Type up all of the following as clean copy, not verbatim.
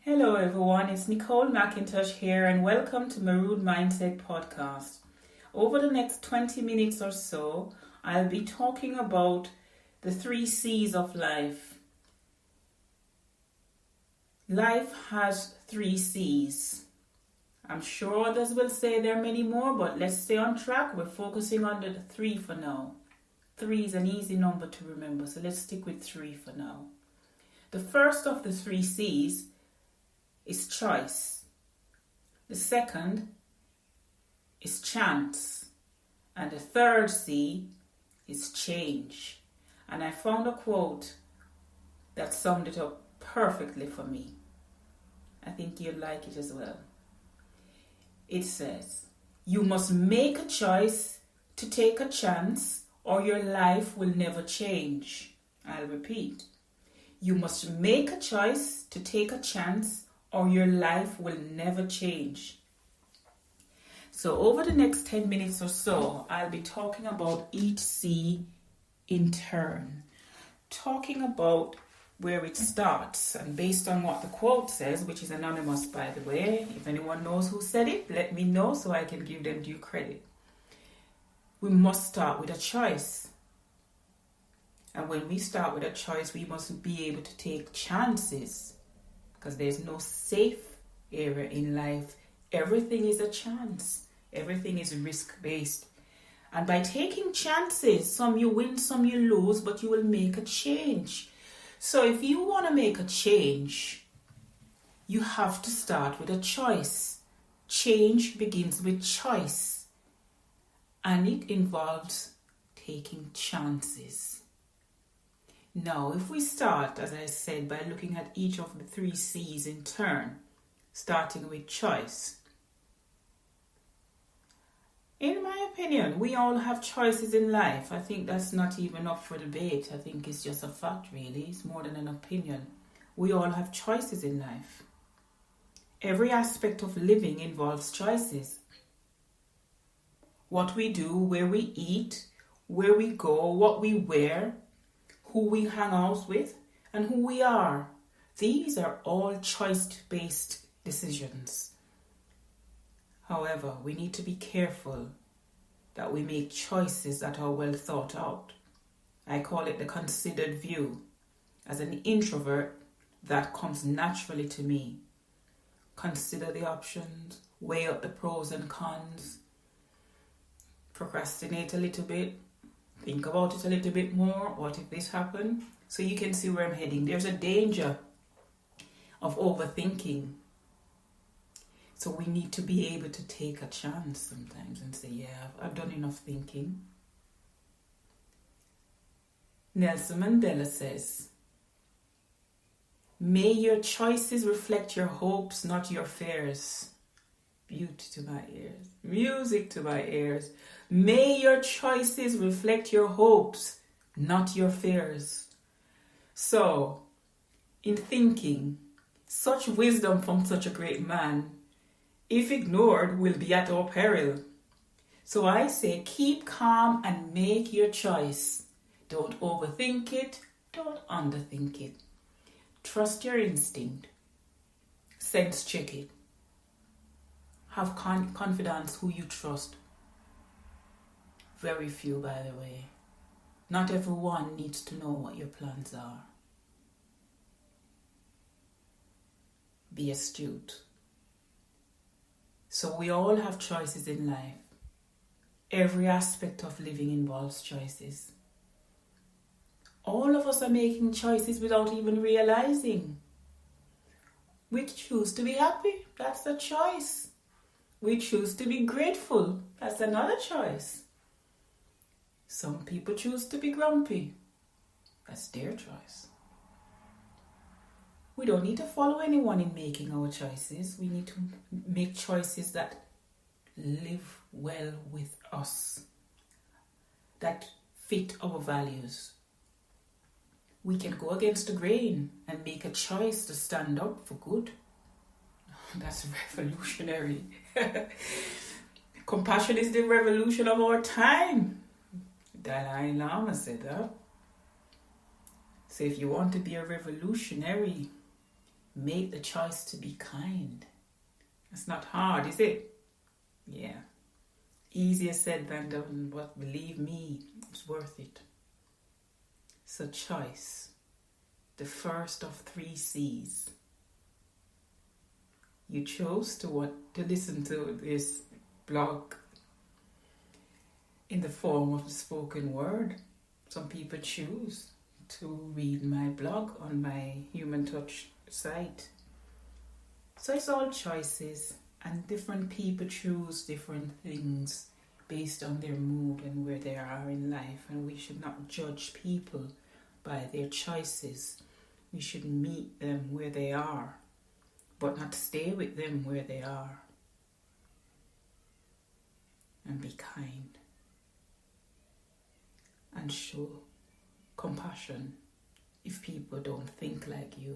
Hello everyone, it's Nicole McIntosh here and welcome to Maroon Mindset Podcast. Over the next 20 minutes or so, I'll be talking about the 3 C's of life. Life has 3 C's. I'm sure others will say there are many more, but let's stay on track. We're focusing on the 3 for now. 3 is an easy number to remember, so let's stick with 3 for now. The first of the 3 C's is choice. The second is chance. And the third C is change. And I found a quote that summed it up perfectly for me. I think you'll like it as well. It says, "You must make a choice to take a chance or your life will never change." I'll repeat. You must make a choice to take a chance or your life will never change. So over the next 10 minutes or so, I'll be talking about each C in turn. Talking about where it starts, and based on what the quote says, which is anonymous by the way, if anyone knows who said it, let me know so I can give them due credit. We must start with a choice. And when we start with a choice, we must be able to take chances. Because there's no safe area in life. Everything is a chance. Everything is risk-based. And by taking chances, some you win, some you lose, but you will make a change. So if you want to make a change, you have to start with a choice. Change begins with choice. And it involves taking chances. Now, if we start, as I said, by looking at each of the 3 C's in turn, starting with choice. In my opinion, we all have choices in life. I think that's not even up for debate. I think it's just a fact, really. It's more than an opinion. We all have choices in life. Every aspect of living involves choices. What we do, where we eat, where we go, what we wear, who we hang out with, and who we are. These are all choice-based decisions. However, we need to be careful that we make choices that are well thought out. I call it the considered view. As an introvert, that comes naturally to me. Consider the options, weigh up the pros and cons, procrastinate a little bit, think about it a little bit more. What if this happened? So you can see where I'm heading. There's a danger of overthinking. So we need to be able to take a chance sometimes and say, yeah, I've done enough thinking. Nelson Mandela says, "May your choices reflect your hopes, not your fears." Beauty to my ears. Music to my ears. May your choices reflect your hopes, not your fears. So, in thinking, such wisdom from such a great man, if ignored, will be at our peril. So I say, keep calm and make your choice. Don't overthink it. Don't underthink it. Trust your instinct. Sense check it. Have confidence who you trust. Very few, by the way. Not everyone needs to know what your plans are. Be astute. So we all have choices in life. Every aspect of living involves choices. All of us are making choices without even realizing. We choose to be happy. That's a choice. We choose to be grateful. That's another choice. Some people choose to be grumpy. That's their choice. We don't need to follow anyone in making our choices. We need to make choices that live well with us, that fit our values. We can go against the grain and make a choice to stand up for good. That's revolutionary. Compassion is the revolution of our time. Dalai Lama said that. So if you want to be a revolutionary, Make the choice to be kind. It's not hard, is it? Yeah. Easier said than done, but believe me, it's worth it. So choice, the first of 3 C's. You chose to listen to this blog in the form of the spoken word. Some people choose to read my blog on my Human Touch site. So it's all choices, and different people choose different things based on their mood and where they are in life, and we should not judge people by their choices. We should meet them where they are, but not stay with them where they are. And be kind and show compassion if people don't think like you.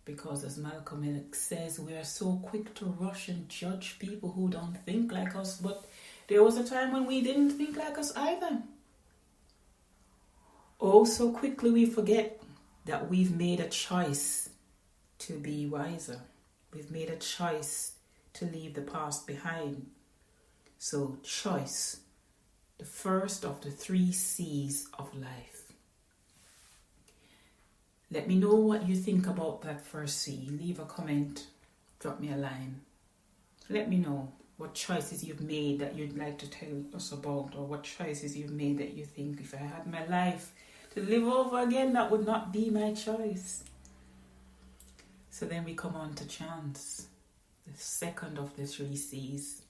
Because as Malcolm X says, we are so quick to rush and judge people who don't think like us, but there was a time when we didn't think like us either. Oh, so quickly we forget that we've made a choice to be wiser. We've made a choice to leave the past behind. So choice, the first of the 3 C's of life. Let me know what you think about that first C. Leave a comment, drop me a line. Let me know what choices you've made that you'd like to tell us about, or what choices you've made that you think, if I had my life to live over again, that would not be my choice. So then we come on to chance, the second of the 3 C's.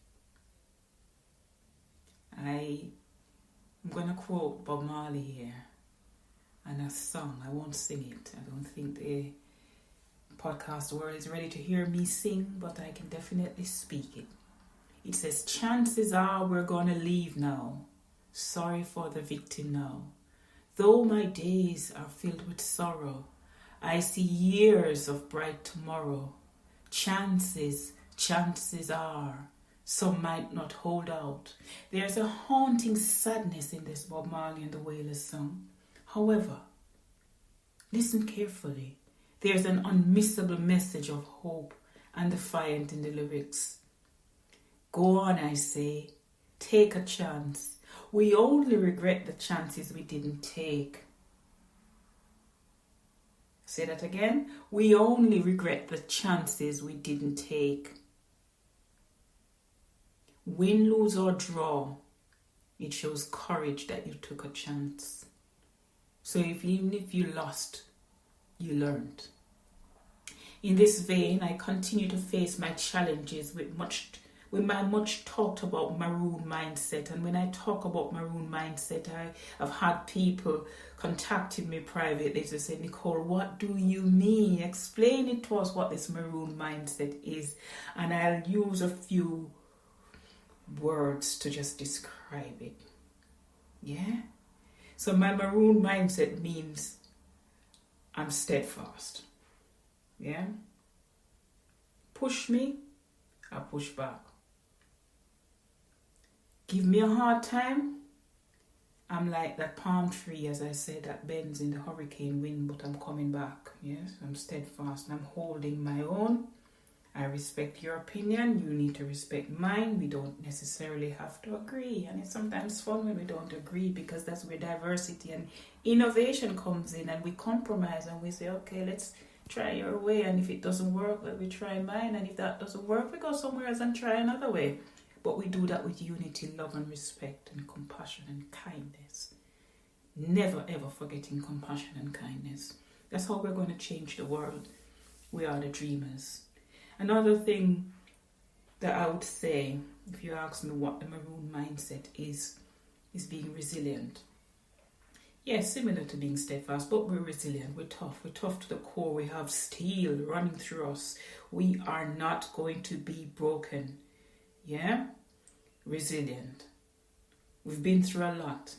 I'm going to quote Bob Marley here. And a song, I won't sing it. I don't think the podcast world is ready to hear me sing, but I can definitely speak it. It says, chances are we're gonna leave now. Sorry for the victim now. Though my days are filled with sorrow, I see years of bright tomorrow. Chances are some might not hold out. There's a haunting sadness in this Bob Marley and the Wailers song. However, listen carefully. There's an unmissable message of hope and defiance in the lyrics. Go on, I say. Take a chance. We only regret the chances we didn't take. Say that again. We only regret the chances we didn't take. Win, lose or draw, it shows courage that you took a chance. So even if you lost, you learned. In this vein, I continue to face my challenges with my much talked about maroon mindset. And when I talk about maroon mindset, I've had people contacting me privately to say, Nicole, what do you mean? Explain it to us what this maroon mindset is. And I'll use a few words to just describe it. Yeah? So my maroon mindset means I'm steadfast. Yeah? Push me, I push back. Give me a hard time, I'm like that palm tree, as I said, that bends in the hurricane wind, but I'm coming back. Yes, I'm steadfast and I'm holding my own. I respect your opinion, you need to respect mine. We don't necessarily have to agree, and it's sometimes fun when we don't agree, because that's where diversity and innovation comes in, and we compromise and we say, okay, let's try your way, and if it doesn't work, let me try mine, and if that doesn't work, we go somewhere else and try another way. But we do that with unity, love and respect and compassion and kindness. Never ever forgetting compassion and kindness. That's how we're going to change the world. We are the dreamers. Another thing that I would say, if you ask me what the maroon mindset is being resilient. Yes, similar to being steadfast, but we're resilient, we're tough to the core, we have steel running through us. We are not going to be broken. Yeah? Resilient. We've been through a lot,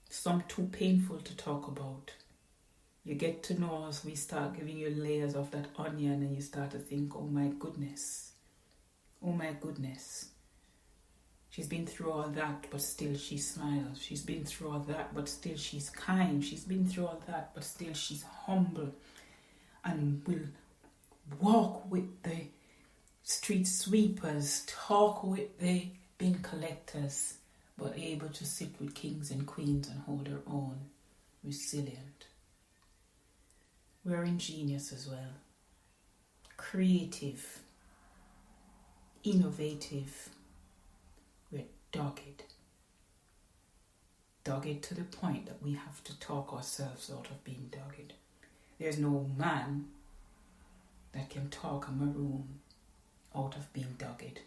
some too painful to talk about. You get to know us, we start giving you layers of that onion, and you start to think, oh my goodness. She's been through all that, but still she smiles. She's been through all that, but still she's kind. She's been through all that, but still she's humble and will walk with the street sweepers, talk with the bin collectors, but able to sit with kings and queens and hold their own, resilient. We're ingenious as well, creative, innovative. We're dogged. Dogged to the point that we have to talk ourselves out of being dogged. There's no man that can talk a maroon out of being dogged.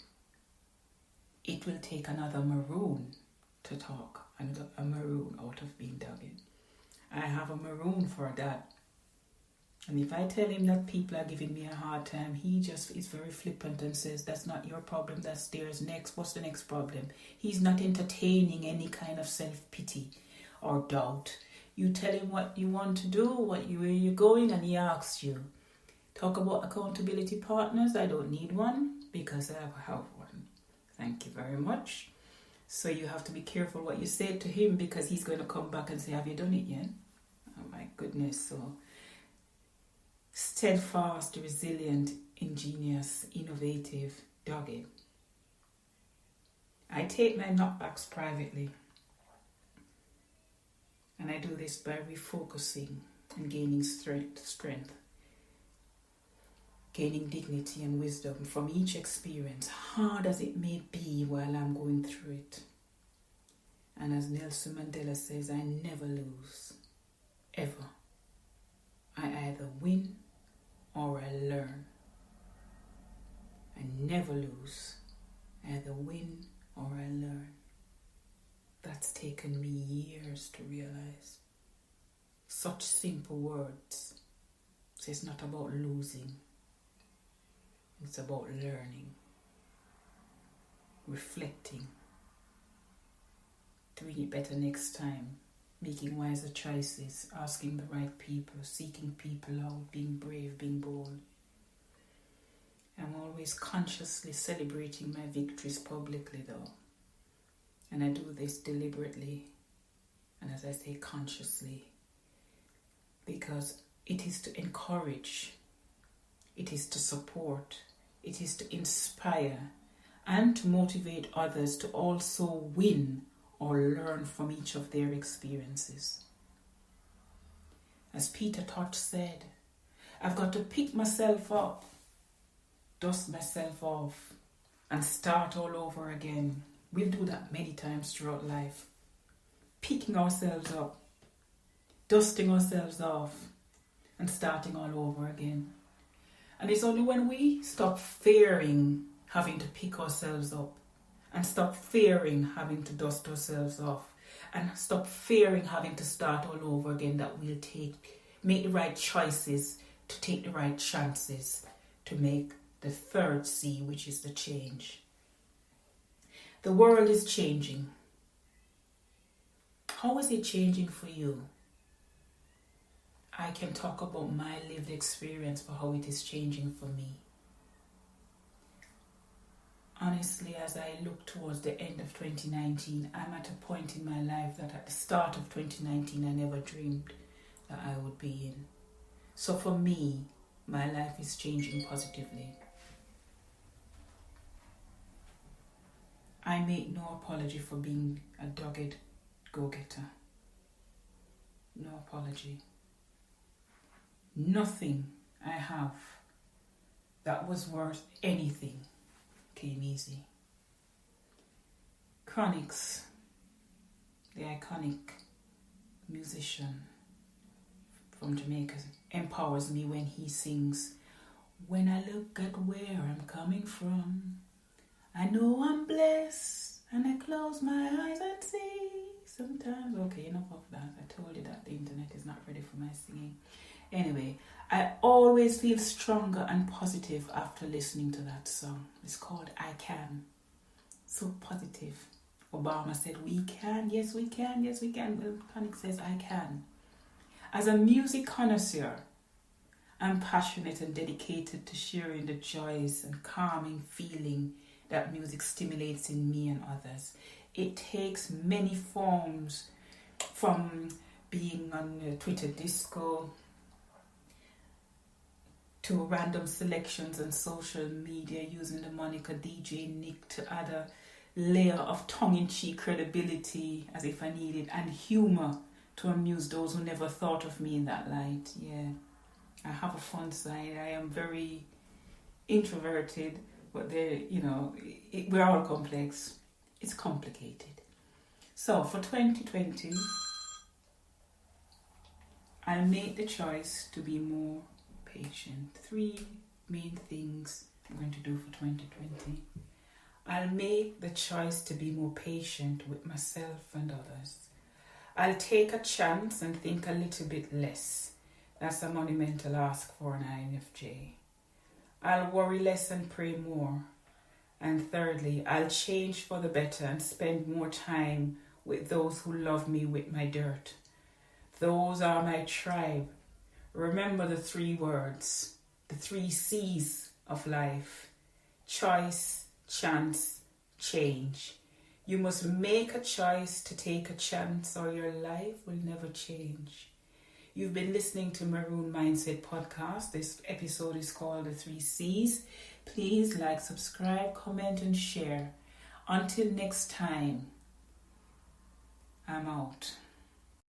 It will take another maroon to talk a maroon out of being dogged. I have a maroon for that. And if I tell him that people are giving me a hard time, he just is very flippant and says, that's not your problem, that's theirs. Next, what's the next problem? He's not entertaining any kind of self-pity or doubt. You tell him what you want to do, where you're going, and he asks you. Talk about accountability partners. I don't need one because I have one. Thank you very much. So you have to be careful what you say to him because he's going to come back and say, have you done it yet? Oh my goodness. So steadfast, resilient, ingenious, innovative, dogged. I take my knockbacks privately. And I do this by refocusing and gaining strength. Gaining dignity and wisdom from each experience, hard as it may be while I'm going through it. And as Nelson Mandela says, I never lose, ever. I either win or I learn. I never lose, I either win or I learn. That's taken me years to realize. Such simple words. So it's not about losing. It's about learning, reflecting, doing it better next time, making wiser choices, asking the right people, seeking people out, being brave, being bold. I'm always consciously celebrating my victories publicly though. And I do this deliberately, and as I say, consciously, because it is to encourage, it is to support, it is to inspire and to motivate others to also win or learn from each of their experiences. As Peter Tosh said, I've got to pick myself up, dust myself off, and start all over again. We'll do that many times throughout life. Picking ourselves up, dusting ourselves off, and starting all over again. And it's only when we stop fearing having to pick ourselves up and stop fearing having to dust ourselves off and stop fearing having to start all over again that we'll make the right choices, to take the right chances, to make the third C, which is the change. The world is changing. How is it changing for you? I can talk about my lived experience for how it is changing for me. Honestly, as I look towards the end of 2019, I'm at a point in my life that at the start of 2019 I never dreamed that I would be in. So for me, my life is changing positively. I make no apology for being a dogged go-getter. No apology. Nothing I have that was worth anything came easy. Chronix, the iconic musician from Jamaica, empowers me when he sings, "When I look at where I'm coming from, I know I'm blessed, and I close my eyes and see." Sometimes, okay, enough of that. I told you that the internet is not ready for my singing. Anyway, I always feel stronger and positive after listening to that song. It's called I Can. So positive. Obama said, we can, yes we can, yes we can. Well, Connick says, I can. As a music connoisseur, I'm passionate and dedicated to sharing the joys and calming feeling that music stimulates in me and others. It takes many forms, from being on Twitter disco, to random selections on social media using the moniker DJ Nick to add a layer of tongue-in-cheek credibility as if I needed, and humour to amuse those who never thought of me in that light. Yeah, I have a fun side. I am very introverted, but we're all complex. It's complicated. So for 2020, I'll make the choice to be more patient. 3 main things I'm going to do for 2020. I'll make the choice to be more patient with myself and others. I'll take a chance and think a little bit less. That's a monumental ask for an INFJ. I'll worry less and pray more. And thirdly, I'll change for the better and spend more time with those who love me with my dirt. Those are my tribe. Remember the 3 words, the 3 C's of life: choice, chance, change. You must make a choice to take a chance or your life will never change. You've been listening to Maroon Mindset Podcast. This episode is called The 3 C's. Please like, subscribe, comment and share. Until next time, I'm out.